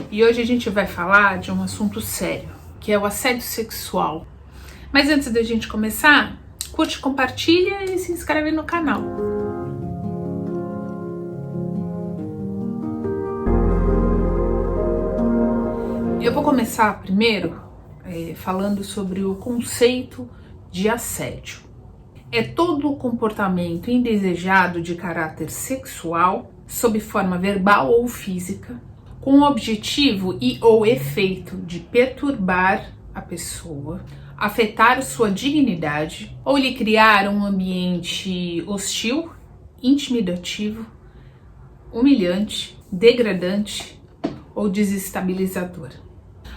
E hoje a gente vai falar de um assunto sério, que é o assédio sexual. Mas antes da gente começar, curte, compartilha e se inscreve no canal. Eu vou começar primeiro falando sobre o conceito de assédio. É todo comportamento indesejado de caráter sexual, sob forma verbal ou física, com o objetivo e ou efeito de perturbar a pessoa, afetar sua dignidade ou lhe criar um ambiente hostil, intimidativo, humilhante, degradante ou desestabilizador.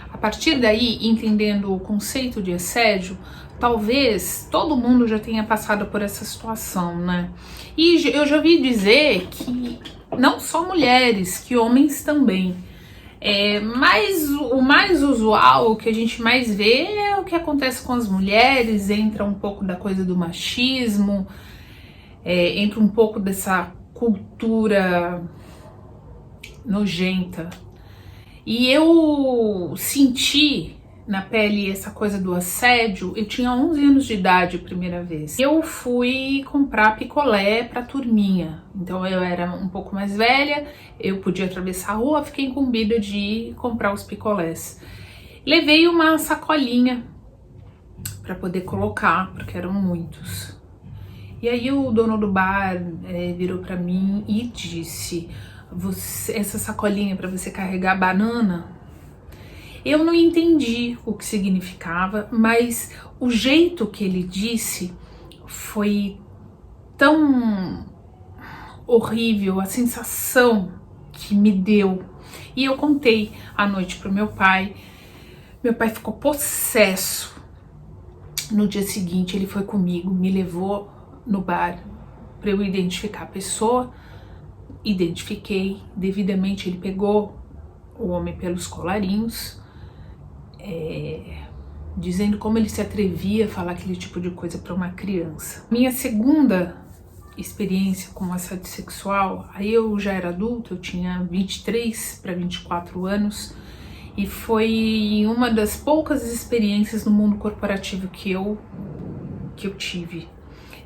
A partir daí, entendendo o conceito de assédio, talvez todo mundo já tenha passado por essa situação, né? E eu já ouvi dizer que não só mulheres, que homens também. Mas o mais usual, o que a gente mais vê é o que acontece com as mulheres, entra um pouco da coisa do machismo, entra um pouco dessa cultura nojenta. E eu senti na pele essa coisa do assédio, eu tinha 11 anos de idade a primeira vez. Eu fui comprar picolé pra turminha, então eu era um pouco mais velha, eu podia atravessar a rua, fiquei incumbida de comprar os picolés. Levei uma sacolinha pra poder colocar, porque eram muitos. E aí o dono do bar virou pra mim e disse: essa sacolinha para você carregar banana? Eu não entendi o que significava, mas o jeito que ele disse foi tão horrível, a sensação que me deu. E eu contei à noite pro meu pai. Meu pai ficou possesso. No dia seguinte ele foi comigo, me levou no bar para eu identificar a pessoa. Identifiquei devidamente, ele pegou o homem pelos colarinhos, dizendo como ele se atrevia a falar aquele tipo de coisa para uma criança. Minha segunda experiência com assédio sexual, aí eu já era adulta, eu tinha 23 para 24 anos, e foi uma das poucas experiências no mundo corporativo que eu tive.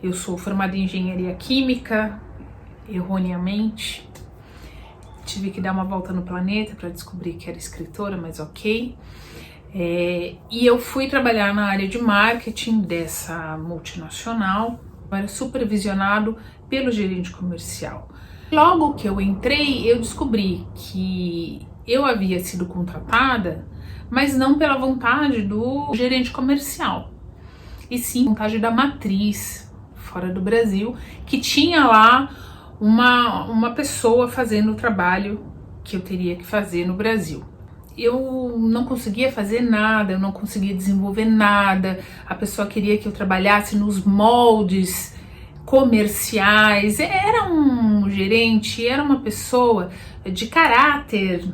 Eu sou formada em engenharia química, erroneamente, tive que dar uma volta no planeta para descobrir que era escritora, mas ok. E eu fui trabalhar na área de marketing dessa multinacional, era supervisionado pelo gerente comercial. Logo que eu entrei, eu descobri que eu havia sido contratada, mas não pela vontade do gerente comercial, e sim vontade da matriz fora do Brasil, que tinha lá uma pessoa fazendo o trabalho que eu teria que fazer no Brasil. Eu não conseguia fazer nada, eu não conseguia desenvolver nada, a pessoa queria que eu trabalhasse nos moldes comerciais. Era um gerente, era uma pessoa de caráter,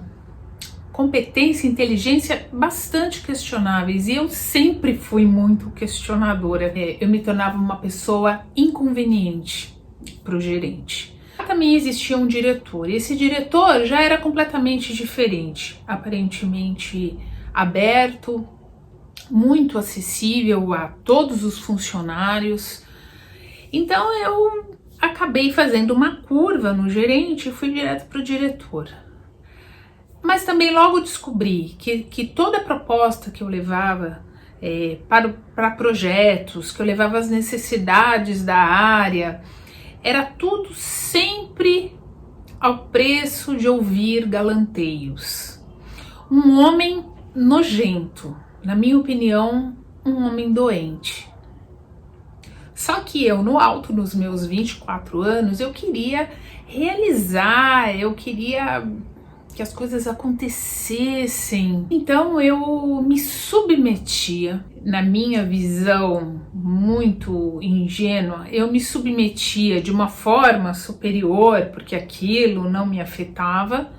competência e inteligência bastante questionáveis, e eu sempre fui muito questionadora. Eu me tornava uma pessoa inconveniente para o gerente. Também existia um diretor, e esse diretor já era completamente diferente, aparentemente aberto, muito acessível a todos os funcionários. Então eu acabei fazendo uma curva no gerente e fui direto para o diretor. Mas também logo descobri que toda proposta que eu levava para projetos, que eu levava as necessidades da área, era tudo sempre ao preço de ouvir galanteios. Um homem nojento, na minha opinião, um homem doente. Só que eu, no alto dos meus 24 anos, eu queria realizar, eu queria que as coisas acontecessem. Então eu me submetia, na minha visão muito ingênua, eu me submetia de uma forma superior, porque aquilo não me afetava,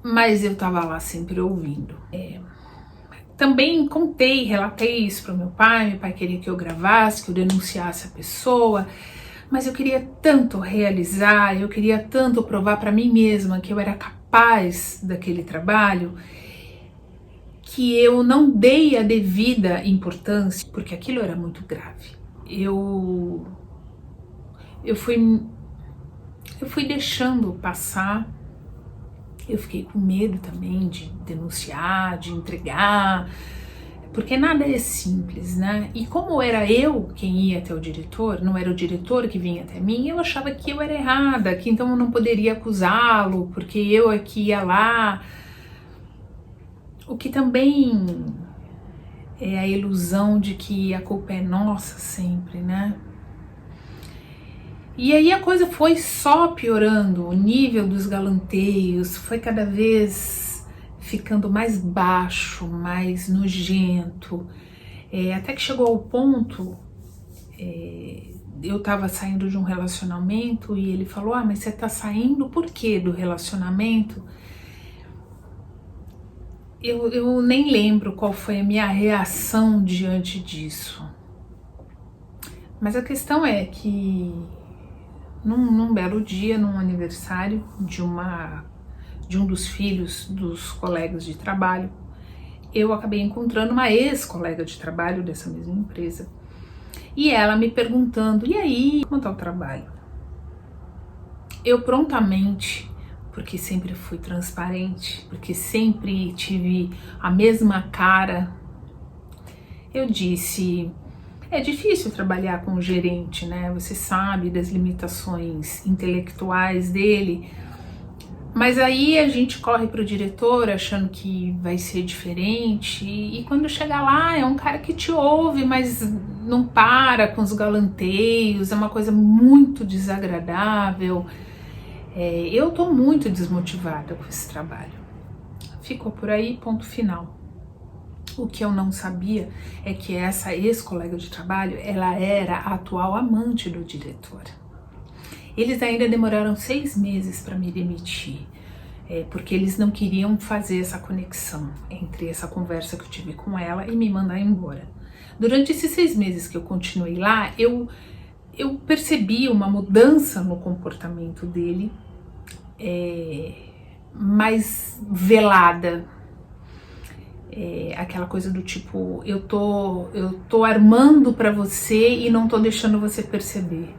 mas eu tava lá sempre ouvindo. Também relatei isso para meu pai queria que eu gravasse, que eu denunciasse a pessoa, mas eu queria tanto realizar, eu queria tanto provar para mim mesma que eu era capaz paz daquele trabalho que eu não dei a devida importância, porque aquilo era muito grave. Eu fui deixando passar. Eu fiquei com medo também de denunciar, de entregar, porque nada é simples, né? E como era eu quem ia até o diretor, não era o diretor que vinha até mim, eu achava que eu era errada, que então eu não poderia acusá-lo, porque eu é que ia lá. O que também é a ilusão de que a culpa é nossa sempre, né? E aí a coisa foi só piorando, o nível dos galanteios foi cada vez ficando mais baixo, mais nojento, até que chegou ao ponto, eu tava saindo de um relacionamento e ele falou: ah, mas você tá saindo por quê do relacionamento? Eu nem lembro qual foi a minha reação diante disso, mas a questão é que num belo dia, num aniversário de um dos filhos dos colegas de trabalho, eu acabei encontrando uma ex-colega de trabalho dessa mesma empresa e ela me perguntando: e aí, como tá o trabalho? Eu prontamente, porque sempre fui transparente, porque sempre tive a mesma cara, eu disse: é difícil trabalhar com o gerente, né? Você sabe das limitações intelectuais dele, mas aí a gente corre pro diretor achando que vai ser diferente, e quando chega lá é um cara que te ouve, mas não para com os galanteios, é uma coisa muito desagradável. Eu tô muito desmotivada com esse trabalho. Ficou por aí, ponto final. O que eu não sabia é que essa ex-colega de trabalho, ela era a atual amante do diretor. Eles ainda demoraram 6 meses para me demitir, porque eles não queriam fazer essa conexão entre essa conversa que eu tive com ela e me mandar embora. Durante esses 6 meses que eu continuei lá, eu percebi uma mudança no comportamento dele, mais velada. Aquela coisa do tipo, eu tô armando pra você e não tô deixando você perceber.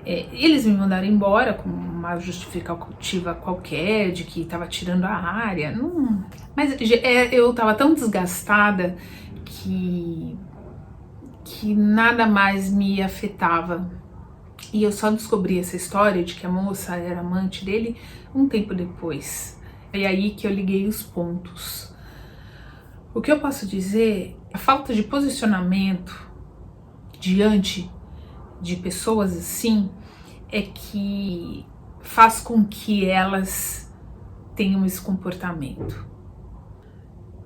Eles me mandaram embora com uma justificativa qualquer de que tava tirando a área, mas eu tava tão desgastada que nada mais me afetava. E eu só descobri essa história de que a moça era amante dele um tempo depois. É aí que eu liguei os pontos. O que eu posso dizer, a falta de posicionamento diante de pessoas assim é que faz com que elas tenham esse comportamento.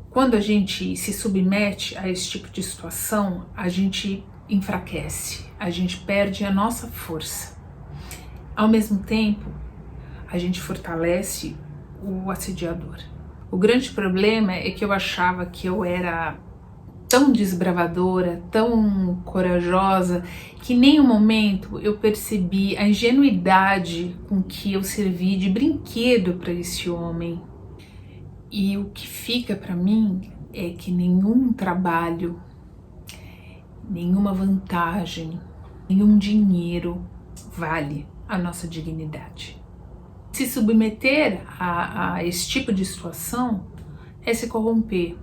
Quando a gente se submete a esse tipo de situação, a gente enfraquece, a gente perde a nossa força. Ao mesmo tempo, a gente fortalece o assediador. O grande problema é que eu achava que eu era tão desbravadora, tão corajosa, que em nenhum momento eu percebi a ingenuidade com que eu servi de brinquedo para esse homem. E o que fica para mim é que nenhum trabalho, nenhuma vantagem, nenhum dinheiro vale a nossa dignidade. Se submeter a esse tipo de situação é se corromper,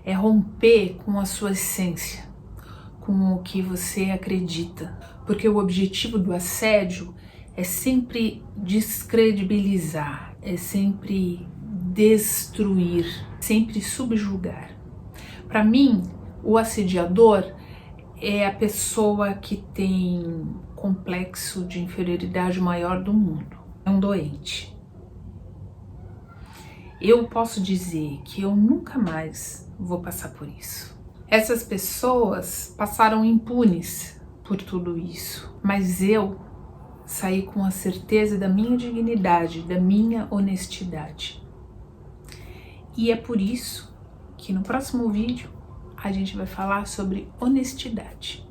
é romper com a sua essência, com o que você acredita, porque o objetivo do assédio é sempre descredibilizar, é sempre destruir, sempre subjugar. Para mim, o assediador é a pessoa que tem complexo de inferioridade maior do mundo. É um doente. Eu posso dizer que eu nunca mais vou passar por isso. Essas pessoas passaram impunes por tudo isso, mas eu saí com a certeza da minha dignidade, da minha honestidade. E é por isso que no próximo vídeo a gente vai falar sobre honestidade.